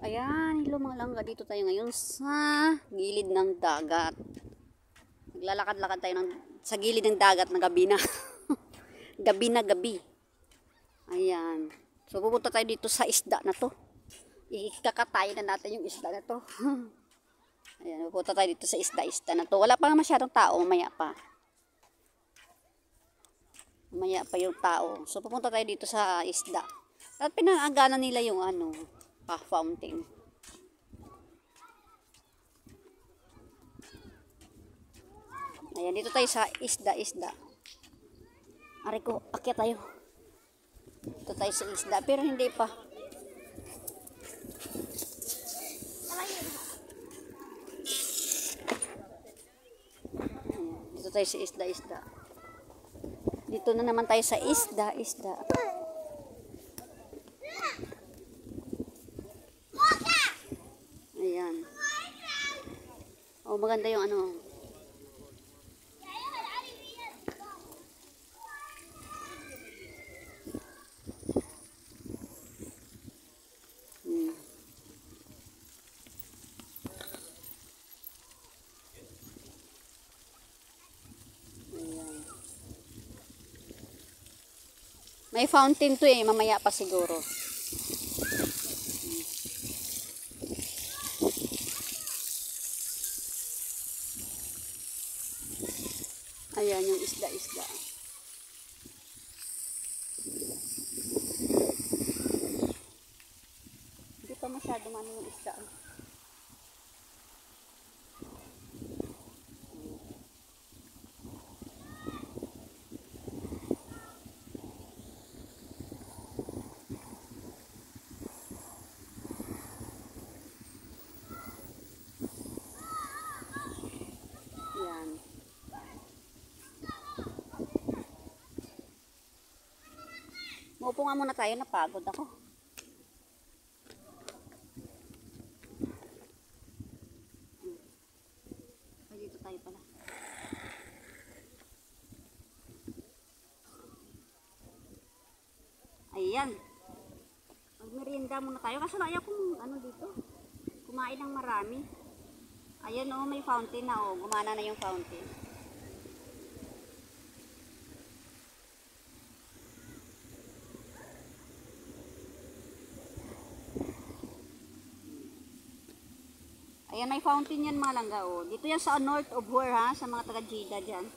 Ayan, hello mga langga. Dito tayo ngayon sa gilid ng dagat. Naglalakad-lakad tayo sa gilid ng dagat na gabi na. Gabi na gabi. Ayan. So pupunta tayo dito sa isda na to. Ikakatay na natin yung isda na to. Ayan, pupunta tayo dito sa isda-isda na to. Wala pa masyadong tao, mamaya pa. Mamaya pa yung tao. So pupunta tayo dito sa isda. At pinangagana nila yung fountain. Ayan, dito tayo sa isda-isda. Aray ko, akyat tayo. Dito tayo sa isda, pero hindi pa. Ayan, dito tayo sa isda-isda. Dito na naman tayo sa isda-isda. Ayan. Oh, maganda yung May fountain to mamaya pa siguro. Ayan yung isda-isda. Hindi pa masyado yung isda. Ayan. Maupo nga muna tayo, napagod ako. Dito tayo pala. Ayan. Magmerienda muna tayo. Kasi ayaw kong dito. Kumain ng marami. Ayan may fountain na gumana na yung fountain. Ayan, may fountain yan mga langga Dito yan sa north of War sa mga taga-Jida dyan.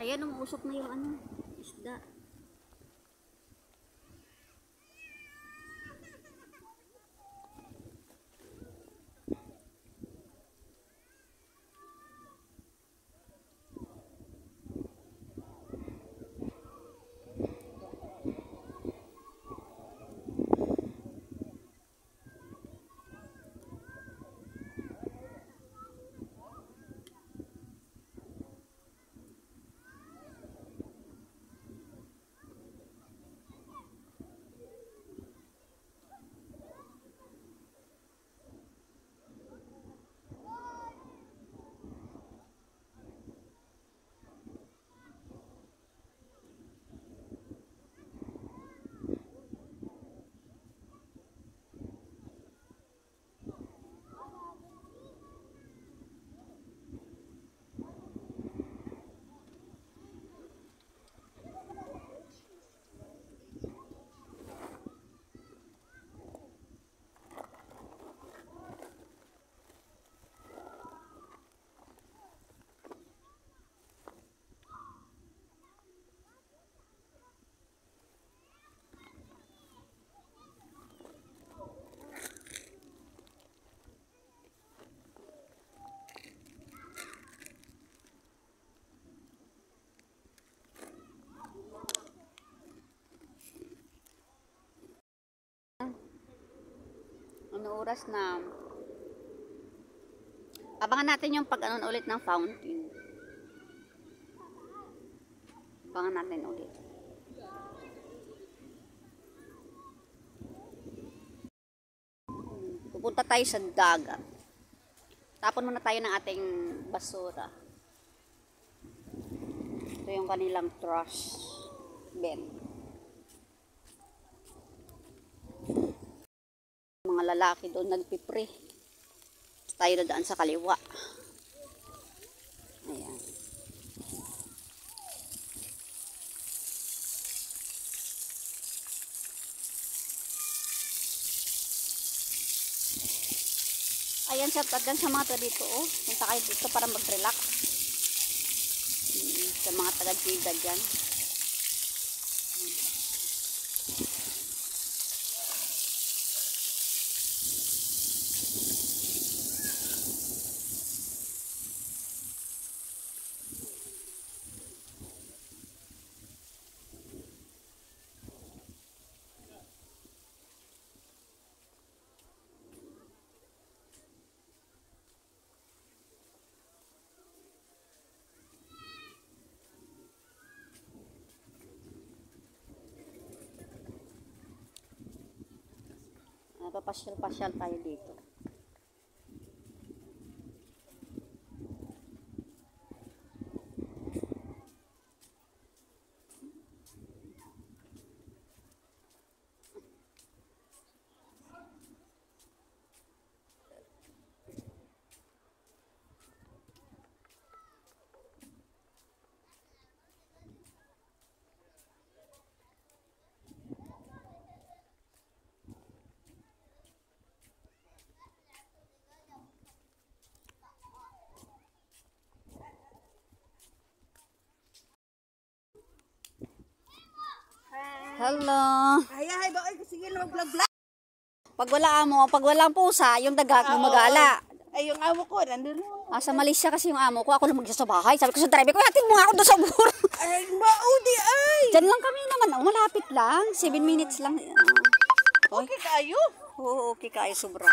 Ayan, umusok na yung ano, isda. Ano oras na? Abangan natin yung pag-anon ulit ng fountain. Abangan natin ulit. Pupunta tayo sa dagat. Tapon muna tayo ng ating basura. Ito yung kanilang trash bin. Mga lalaki doon nagpipre. Tayo na daan sa kaliwa. Ayan. Ayan, shout out sa mga taga dito, oh. Punta kayo dito para mag-relax. Sa mga taga-Jida dyan. Papasyal-pasyal tayo dito. Hello. Ay, ba? Ay, sige, mag-vlog-vlog. Pag wala ang pusa, yung dagat gumagala. Ay, yung amo ko, nandun. Sa Malaysia kasi yung amo ko, ako lang mag-isa sa bahay. Sabi ko sa driver ko, hatid mo nga ako doon sa buro. Ay, maudi ay. Diyan lang kami naman, malapit lang. 7 minutes lang. Okay kayo? Oo, okay kayo, sobra.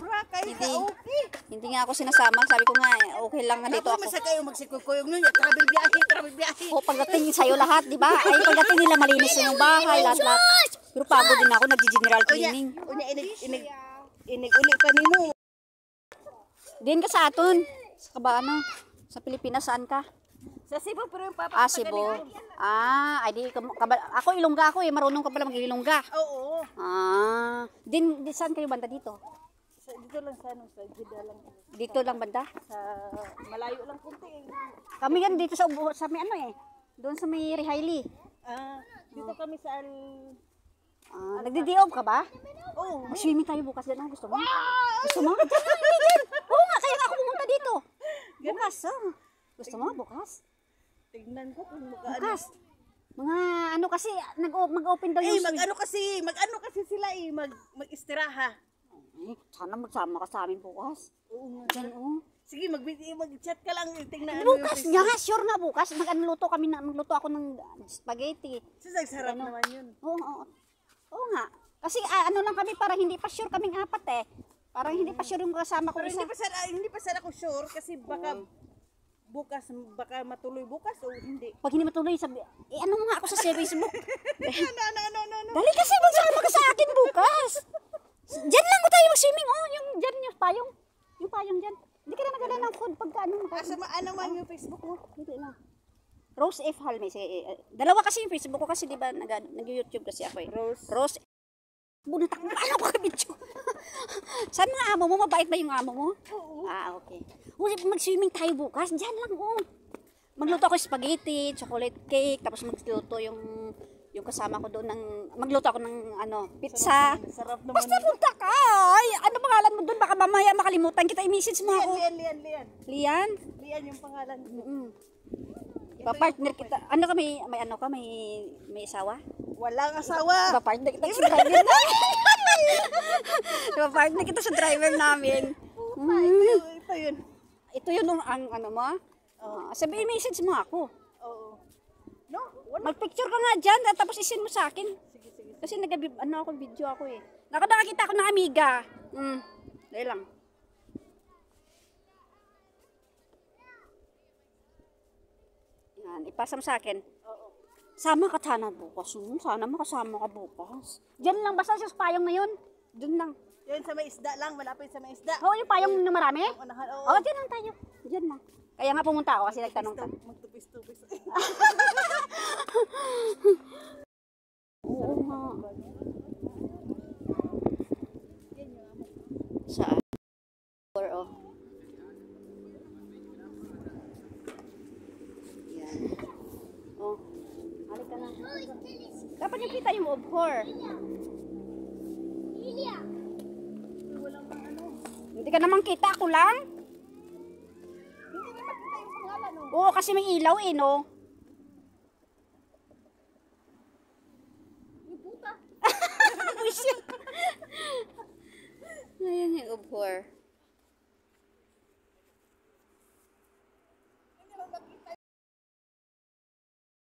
Sobra kayo ka okay. Hindi nga ako sinasama. Sabi ko nga, okay lang nga dito Ako ako. masa kayo magsikukuyog nun. Travel biyahe. O, pagdating sa'yo lahat, di ba? Ay, pagdating nila malinis yung bahay, lahat-lahat. Pero pagod din ako, nag-general cleaning. Unya, inig-uli pa nino. Din ka sa aton. Sa Kabano. Sa Pilipinas, saan ka? Sa Cebu, pero yung papa. Cebu. Ay di, ako Ilongga ako eh. Marunong ka pala mag-Ilongga. Oo. Din, saan kayo banda dito? Dito lang sa Jeddah lang. Dito lang banda? Sa malayo lang kunti. Kami yan dito sa may ano eh. Doon sa may Rihaili. Dito kami sa Nagdi-diob ka ba? Oo. Mag-swimming tayo bukas din. Gusto mo? Gusto mo? Oo nga, kaya nga ako pumunta dito. Bukas, Gusto mo bukas? Tignan ko kung mag-ano. Bukas. Mga ano kasi, mag-open daw Eh, yung mag-ano kasi sila eh, mag-istiraha. Eh, sana magsama ka sa amin bukas. Oo nga. Diyan, oh. Sige, mag-chat ka lang, tingnan mo yung Bukas Facebook. nga, sure nga bukas. Magluto ako ng spaghetti. Sarap naman yun. Oo, oo. Oo nga. Kasi ano lang kami, parang hindi pa sure kaming apat eh. Parang hindi pa sure yung kasama ko Pero isa. hindi pa sana ako sure kasi baka bukas, baka matuloy bukas o hindi. Pag hindi matuloy, sabi, ano nga ako sa Facebook? Ano. Dali kasi magsama ka sa akin bukas. Diyan lang tayo mag-swimming, oh. Yung dyan, yung payong. Yung payong dyan. Hindi ka na nagala ng food pagka ano. Ano man yung Facebook mo? Hindi na. Rose F. Halme. Dalawa kasi yung Facebook ko kasi di ba nag-YouTube kasi ako eh. Rose Bunatak mo. Ano ko ka-video? Saan nga amo mo? Mabait ba yung amo mo? Oo. Ah, okay. Mag-swimming tayo bukas. Diyan lang, oh. Magluto ako spaghetti, chocolate cake, tapos magluto yung kasama ko doon ng magluto ako ng pizza. Sarap naman. Basta punta ka. Ay, ano pangalan mo doon? Baka mamaya makalimutan kita i-message mo ako. Lian. Lian? Lian yung pangalan. Pa-partner kita. Ano ka may asawa? Walang asawa. Pa-partner kita sa driver namin. Pa-partner kita sa driver namin. Ito yun. Ito yun ang ano mo? Sabi i-message mo ako. Oo. No? Mag-picture ka nga dyan, tapos isend mo sa akin. Sige. Kasi video ako eh. Nakakita ako ng amiga. Dahil lang. Yan, ipasa mo sa akin. Oo. Sama ka sana bukas. Sana makasama ka bukas. Diyan lang, basta sa payong na yun. Doon lang. Yun sa may isda lang, malapit sa may isda. Oo, yung payong na marami. Unahan, oo. Oo, diyan lang tayo. Diyan lang. Kaya nga pumunta ako kasi nagtanong ka. Magtupis-tupis. Oo nga. Saan? Oh. Yan. Oh. Halik ka na. Dapat yung kita yung obhor. Walang ano. Hindi ka naman kita, ako lang. Hindi naman kita yung pangalan, no? Oo, kasi may ilaw eh, no? Yung puta. Ayan yung obhor.